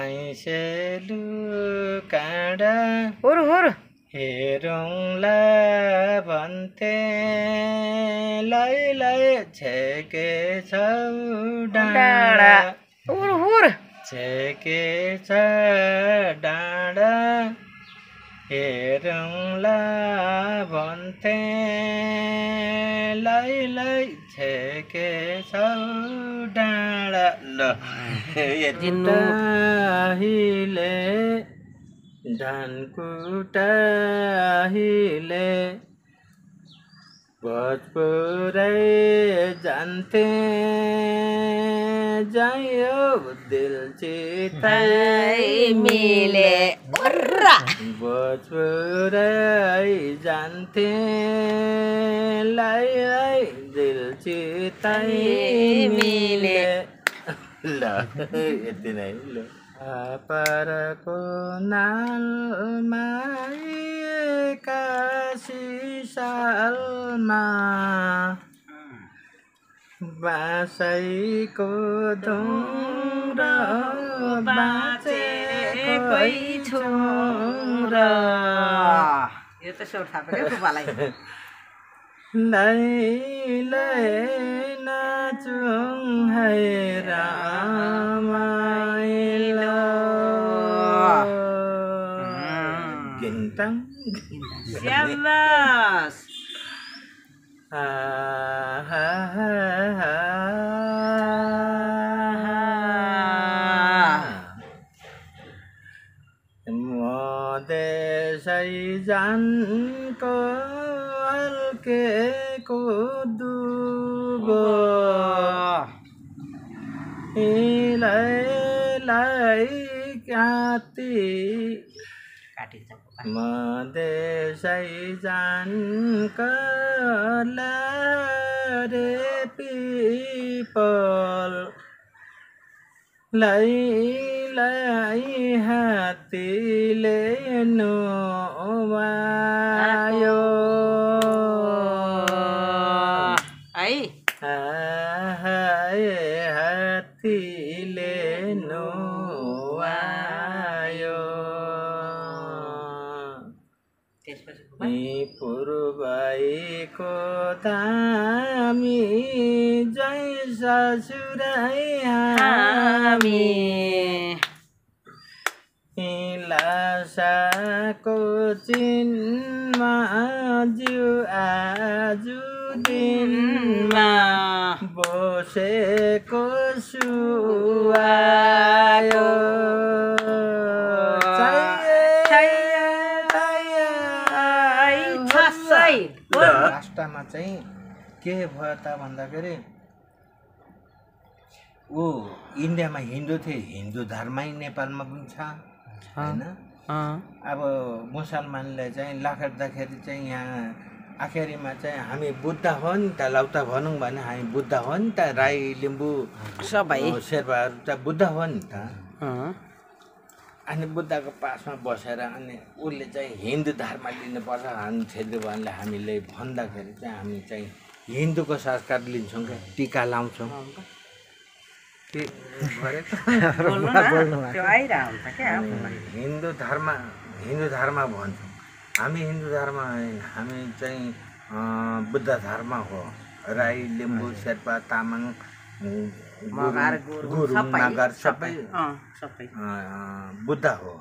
माइसेलु काँडा हेरौँला भन्थे लै छेकेछौ डाँडा छेकेछ डाँडा हेरौँला भन्थे लै छेकेछौ डाँडा ल हिले धानकुटाहिले भोजपुरै जान्थे जायो दिल चितै मिले भोजपुरै जान्थे लै दिल चितै मिले ल यति नै ल परको नालमा एकासी सालमा बाँसैको धुङ बाँचेकै छौँ र यो त स्वर थापेको फुपालाई लै नाचौँ है रमाइलो गिन्ताङ स्याबास मदेशै जानको अल्केको दुबो लै काटी मदेशै जानको लारे पिपल लै हात्तीले नुहायो हात्तीले नुहायो पूर्वैको दामी जय ससुरै हामी लासाको चिनमा ज्यू आजु दिनमा बसेको सुहायो लास्टमा चाहिँ के भयो त भन्दाखेरि ऊ इन्डियामा हिन्दू थिए हिन्दू धर्मै नेपालमा पनि छ हैन अब मुसलमानले चाहिँ लखेट्दाखेरि चाहिँ यहाँ आखिरीमा चाहिँ हामी बुद्ध हो नि त लौता भनौँ भने हामी बुद्ध हो नि त राई लिम्बू सबै शेर्पाहरू त बुद्ध हो नि त अनि बुद्धको पासमा बसेर अनि उसले चाहिँ हिन्दू धर्म लिनुपर्छ हामी छेत्री बाहुनले हामीले भन्दाखेरि चाहिँ हामी चाहिँ हिन्दूको संस्कार लिन्छौँ क्या टीका लाउँछौँ हिन्दू धर्म भन्छौँ हामी हिन्दू धर्म हामी चाहिँ बुद्ध धर्म हो राई लिम्बू शेर्पा तामाङ गुरुङ नगर सबै बुद्ध हो।